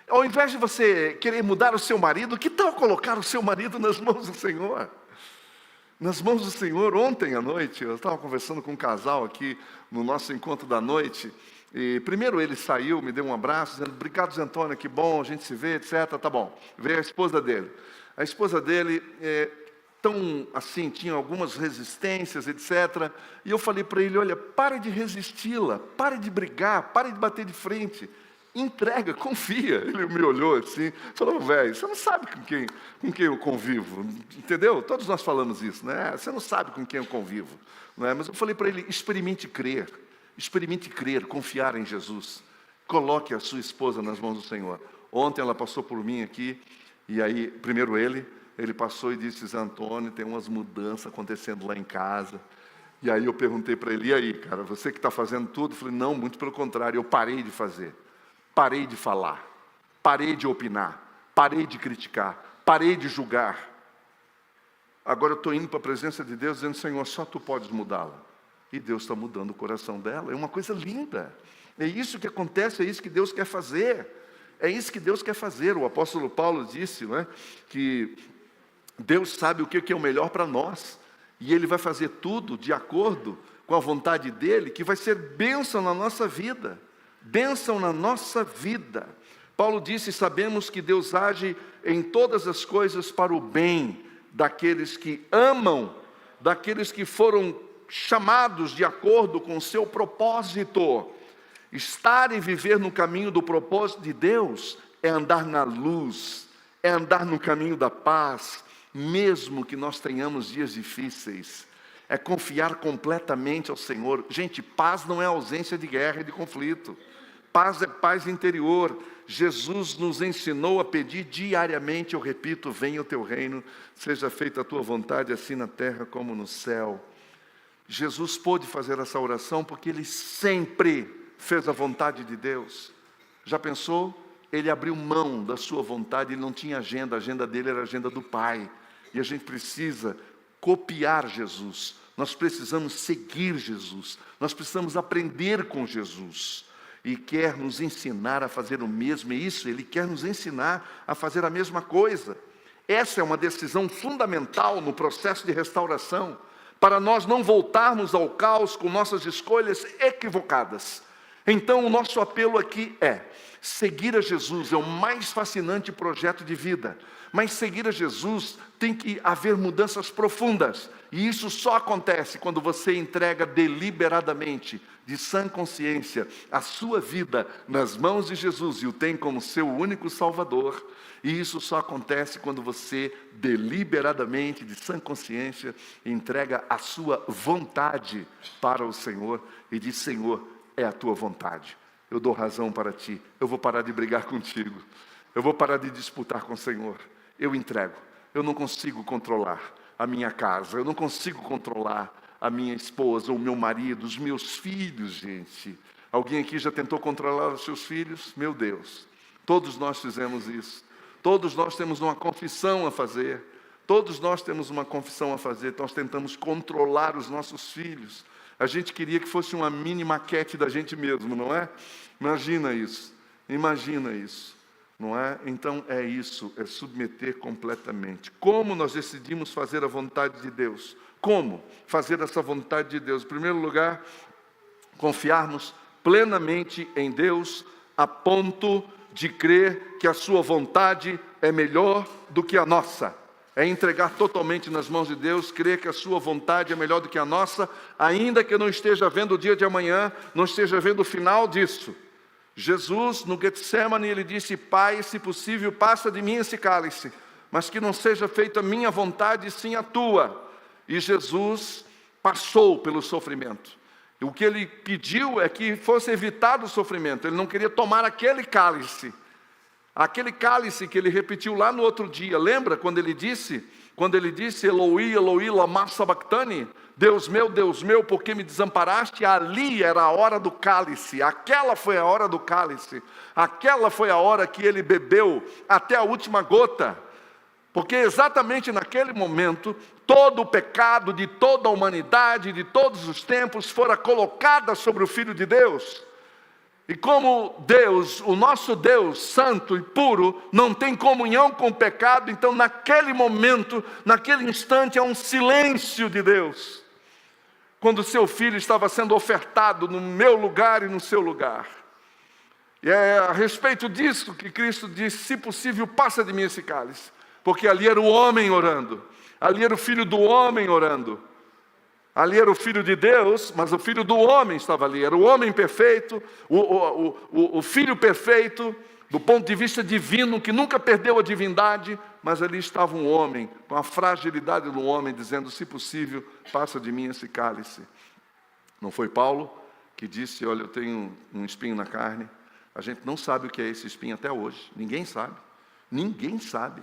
Ao invés de você querer mudar o seu marido, que tal colocar o seu marido nas mãos do Senhor? Nas mãos do Senhor. Ontem à noite, eu estava conversando com um casal aqui, no nosso encontro da noite, e primeiro ele saiu, me deu um abraço, dizendo: obrigado, Zé Antônio, que bom, a gente se vê, etc. Tá bom. Veio a esposa dele. A esposa dele tão assim, tinha algumas resistências, etc. E eu falei para ele: olha, pare de resisti-la, pare de brigar, pare de bater de frente. Entrega, confia. Ele me olhou assim, falou: velho, você não sabe com quem eu convivo, entendeu? Todos nós falamos isso, né? Você não sabe com quem eu convivo, não é? Mas eu falei para ele: experimente crer, confiar em Jesus. Coloque a sua esposa nas mãos do Senhor. Ontem ela passou por mim aqui, e aí, primeiro ele passou e disse: Zé Antônio, tem umas mudanças acontecendo lá em casa. E aí eu perguntei para ele: e aí, cara, você que está fazendo tudo? Eu falei: não, muito pelo contrário, eu parei de fazer. Parei de falar, parei de opinar, parei de criticar, parei de julgar. Agora eu estou indo para a presença de Deus dizendo: Senhor, só Tu podes mudá-la. E Deus está mudando o coração dela. É uma coisa linda. É isso que acontece, é isso que Deus quer fazer. É isso que Deus quer fazer. O apóstolo Paulo disse, não é, que Deus sabe o que é o melhor para nós. E Ele vai fazer tudo de acordo com a vontade dEle, que vai ser bênção na nossa vida. Bênção na nossa vida. Paulo disse: sabemos que Deus age em todas as coisas para o bem daqueles que amam, daqueles que foram chamados de acordo com o seu propósito. Estar e viver no caminho do propósito de Deus é andar na luz, é andar no caminho da paz, mesmo que nós tenhamos dias difíceis. É confiar completamente ao Senhor. Gente, paz não é ausência de guerra e de conflito. Paz é paz interior. Jesus nos ensinou a pedir diariamente, eu repito: venha o teu reino, seja feita a tua vontade, assim na terra como no céu. Jesus pôde fazer essa oração porque Ele sempre fez a vontade de Deus. Já pensou? Ele abriu mão da sua vontade, ele não tinha agenda, a agenda dele era a agenda do Pai. E a gente precisa copiar Jesus, nós precisamos seguir Jesus, nós precisamos aprender com Jesus. E quer nos ensinar a fazer o mesmo, e isso, Ele quer nos ensinar a fazer a mesma coisa. Essa é uma decisão fundamental no processo de restauração, para nós não voltarmos ao caos com nossas escolhas equivocadas. Então o nosso apelo aqui é: seguir a Jesus é o mais fascinante projeto de vida, mas seguir a Jesus tem que haver mudanças profundas, e isso só acontece quando você entrega deliberadamente, de sã consciência, a sua vida nas mãos de Jesus e o tem como seu único Salvador. E isso só acontece quando você deliberadamente, de sã consciência, entrega a sua vontade para o Senhor e diz: Senhor, é a tua vontade, eu dou razão para ti, eu vou parar de brigar contigo, eu vou parar de disputar com o Senhor, eu entrego. Eu não consigo controlar a minha casa, eu não consigo controlar a minha esposa, o meu marido, os meus filhos, gente. Alguém aqui já tentou controlar os seus filhos? Meu Deus, todos nós fizemos isso. Todos nós temos uma confissão a fazer. Todos nós temos uma confissão a fazer. Nós tentamos controlar os nossos filhos. A gente queria que fosse uma mini maquete da gente mesmo, não é? Imagina isso, não é? Então é isso, é submeter completamente. Como nós decidimos fazer a vontade de Deus? Como fazer essa vontade de Deus? Em primeiro lugar, confiarmos plenamente em Deus, a ponto de crer que a sua vontade é melhor do que a nossa. É entregar totalmente nas mãos de Deus, crer que a sua vontade é melhor do que a nossa, ainda que eu não esteja vendo o dia de amanhã, não esteja vendo o final disso. Jesus, no Getsemane, ele disse: Pai, se possível, passa de mim esse cálice, mas que não seja feita a minha vontade, sim a tua. E Jesus passou pelo sofrimento. E o que ele pediu é que fosse evitado o sofrimento. Ele não queria tomar aquele cálice que ele repetiu lá no outro dia. Lembra quando ele disse Eloi, Eloi, lama sabachthani? Deus meu, por que me desamparaste? Ali era a hora do cálice. Aquela foi a hora do cálice. Aquela foi a hora que ele bebeu até a última gota. Porque exatamente naquele momento, todo o pecado de toda a humanidade, de todos os tempos, fora colocada sobre o Filho de Deus. E como Deus, o nosso Deus santo e puro, não tem comunhão com o pecado, então naquele momento, naquele instante, há um silêncio de Deus. Quando o seu Filho estava sendo ofertado no meu lugar e no seu lugar. E é a respeito disso que Cristo disse: se possível, passa de mim esse cálice. Porque ali era o homem orando, ali era o Filho do homem orando. Ali era o Filho de Deus, mas o Filho do homem estava ali. Era o homem perfeito, o Filho perfeito, do ponto de vista divino, que nunca perdeu a divindade, mas ali estava um homem, com a fragilidade do homem, dizendo: se possível, passa de mim esse cálice. Não foi Paulo que disse: olha, eu tenho um espinho na carne. A gente não sabe o que é esse espinho até hoje. Ninguém sabe.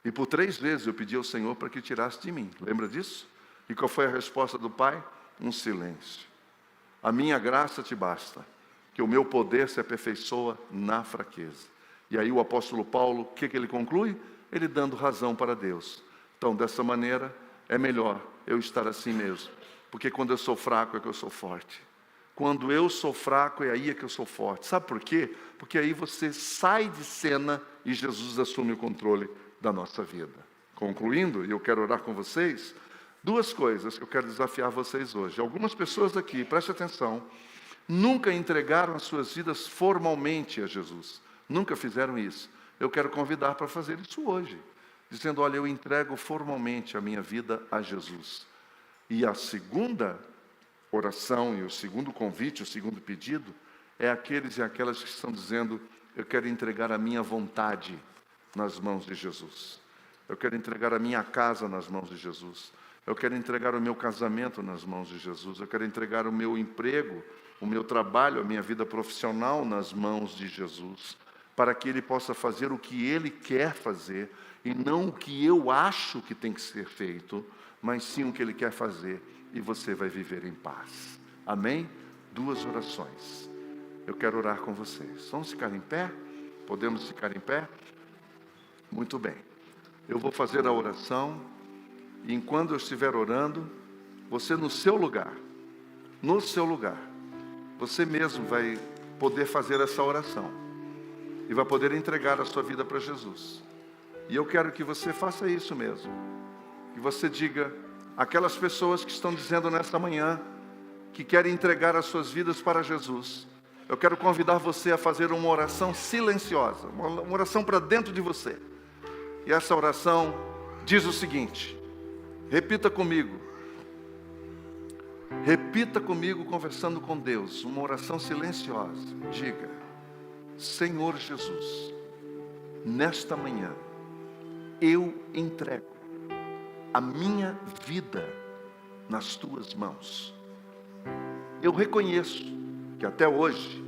E por 3 vezes eu pedi ao Senhor para que tirasse de mim. Lembra disso? E qual foi a resposta do Pai? Um silêncio. A minha graça te basta, que o meu poder se aperfeiçoa na fraqueza. E aí o apóstolo Paulo, o que ele conclui? Ele dando razão para Deus. Então, dessa maneira, é melhor eu estar assim mesmo. Porque quando eu sou fraco é que eu sou forte. Quando eu sou fraco é aí que eu sou forte. Sabe por quê? Porque aí você sai de cena e Jesus assume o controle da nossa vida. Concluindo, e eu quero orar com vocês, 2 coisas que eu quero desafiar vocês hoje. Algumas pessoas aqui, preste atenção, nunca entregaram as suas vidas formalmente a Jesus. Nunca fizeram isso. Eu quero convidar para fazer isso hoje. Dizendo: olha, eu entrego formalmente a minha vida a Jesus. E a segunda oração e o segundo convite, o segundo pedido, é aqueles e aquelas que estão dizendo: eu quero entregar a minha vontade nas mãos de Jesus. Eu quero entregar a minha casa nas mãos de Jesus. Eu quero entregar o meu casamento nas mãos de Jesus. Eu quero entregar o meu emprego, o meu trabalho, a minha vida profissional nas mãos de Jesus, para que Ele possa fazer o que Ele quer fazer, e não o que eu acho que tem que ser feito, mas sim o que Ele quer fazer, e você vai viver em paz. Amém? 2 orações. Eu quero orar com vocês. Vamos ficar em pé? Podemos ficar em pé? Muito bem. Eu vou fazer a oração. E enquanto eu estiver orando, você no seu lugar, você mesmo vai poder fazer essa oração. E vai poder entregar a sua vida para Jesus. E eu quero que você faça isso mesmo. Que você diga, aquelas pessoas que estão dizendo nesta manhã, que querem entregar as suas vidas para Jesus, eu quero convidar você a fazer uma oração silenciosa, uma oração para dentro de você. E essa oração diz o seguinte: repita comigo conversando com Deus, uma oração silenciosa. Diga: Senhor Jesus, nesta manhã, eu entrego a minha vida nas tuas mãos. Eu reconheço que até hoje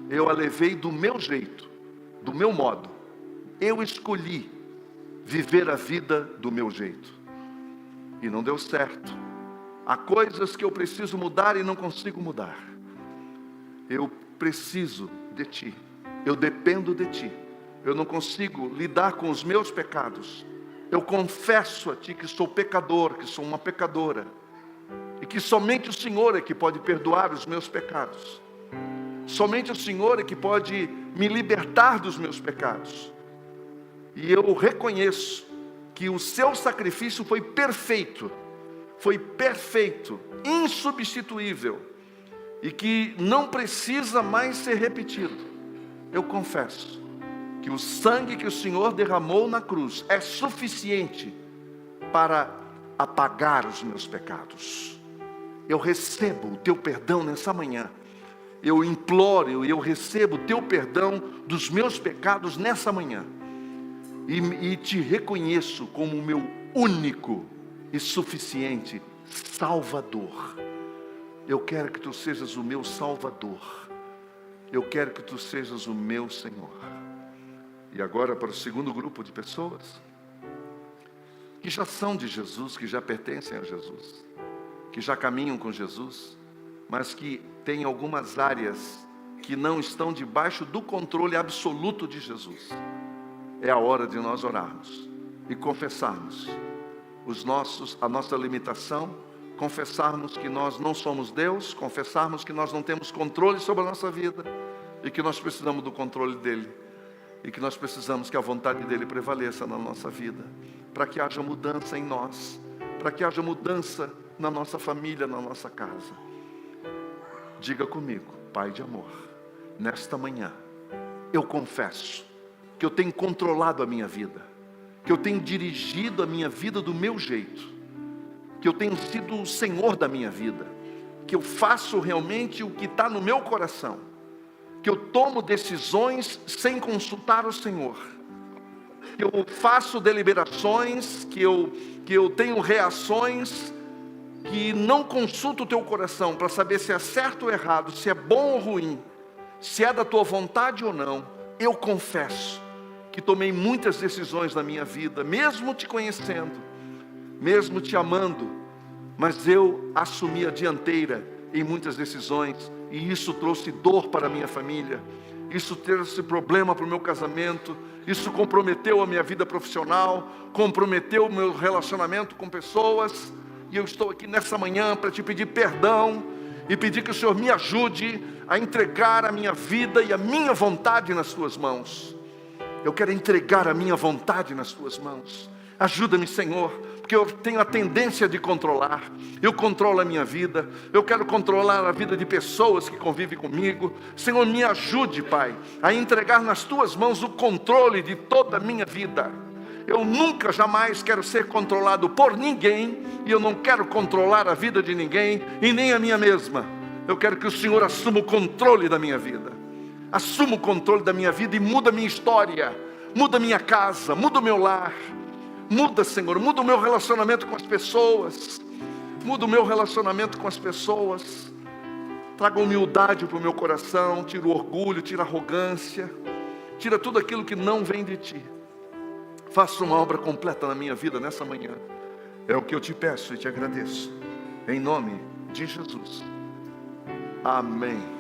eu a levei do meu jeito, do meu modo. Eu escolhi viver a vida do meu jeito. E não deu certo. Há coisas que eu preciso mudar e não consigo mudar. Eu preciso de Ti. Eu dependo de Ti. Eu não consigo lidar com os meus pecados. Eu confesso a Ti que sou pecador, que sou uma pecadora. E que somente o Senhor é que pode perdoar os meus pecados. Somente o Senhor é que pode me libertar dos meus pecados. E eu reconheço que o Seu sacrifício foi perfeito, insubstituível, e que não precisa mais ser repetido. Eu confesso que o sangue que o Senhor derramou na cruz é suficiente para apagar os meus pecados. Eu recebo o Teu perdão nessa manhã. Eu imploro e eu recebo o Teu perdão dos meus pecados nessa manhã. E Te reconheço como o meu único e suficiente Salvador. Eu quero que Tu sejas o meu Salvador. Eu quero que Tu sejas o meu Senhor. E agora para o segundo grupo de pessoas que já são de Jesus, que já pertencem a Jesus, que já caminham com Jesus, mas que têm algumas áreas que não estão debaixo do controle absoluto de Jesus. É a hora de nós orarmos e confessarmos a nossa limitação, confessarmos que nós não somos Deus, confessarmos que nós não temos controle sobre a nossa vida e que nós precisamos do controle dEle e que nós precisamos que a vontade dEle prevaleça na nossa vida, para que haja mudança em nós, para que haja mudança na nossa família, na nossa casa. Diga comigo: Pai de amor, nesta manhã eu confesso que eu tenho controlado a minha vida, que eu tenho dirigido a minha vida do meu jeito, que eu tenho sido o Senhor da minha vida, que eu faço realmente o que está no meu coração, que eu tomo decisões sem consultar o Senhor, que eu faço deliberações, que eu tenho reações, que não consulto o Teu coração para saber se é certo ou errado, se é bom ou ruim, se é da Tua vontade ou não. Eu confesso que tomei muitas decisões na minha vida, mesmo Te conhecendo, mesmo Te amando, mas eu assumi a dianteira em muitas decisões, e isso trouxe dor para a minha família, isso trouxe problema para o meu casamento, isso comprometeu a minha vida profissional, comprometeu o meu relacionamento com pessoas, e eu estou aqui nessa manhã para Te pedir perdão, e pedir que o Senhor me ajude a entregar a minha vida e a minha vontade nas Tuas mãos. Eu quero entregar a minha vontade nas Tuas mãos. Ajuda-me, Senhor, porque eu tenho a tendência de controlar. Eu controlo a minha vida. Eu quero controlar a vida de pessoas que convivem comigo. Senhor, me ajude, Pai, a entregar nas Tuas mãos o controle de toda a minha vida. Eu nunca, jamais quero ser controlado por ninguém, e eu não quero controlar a vida de ninguém, e nem a minha mesma. Eu quero que o Senhor assuma o controle da minha vida. Assuma o controle da minha vida e muda a minha história, muda a minha casa, muda o meu lar. Muda, Senhor, muda o meu relacionamento com as pessoas. Muda o meu relacionamento com as pessoas. Traga humildade para o meu coração, tira o orgulho, tira a arrogância, tira tudo aquilo que não vem de Ti. Faça uma obra completa na minha vida nessa manhã. É o que eu Te peço e Te agradeço. Em nome de Jesus. Amém.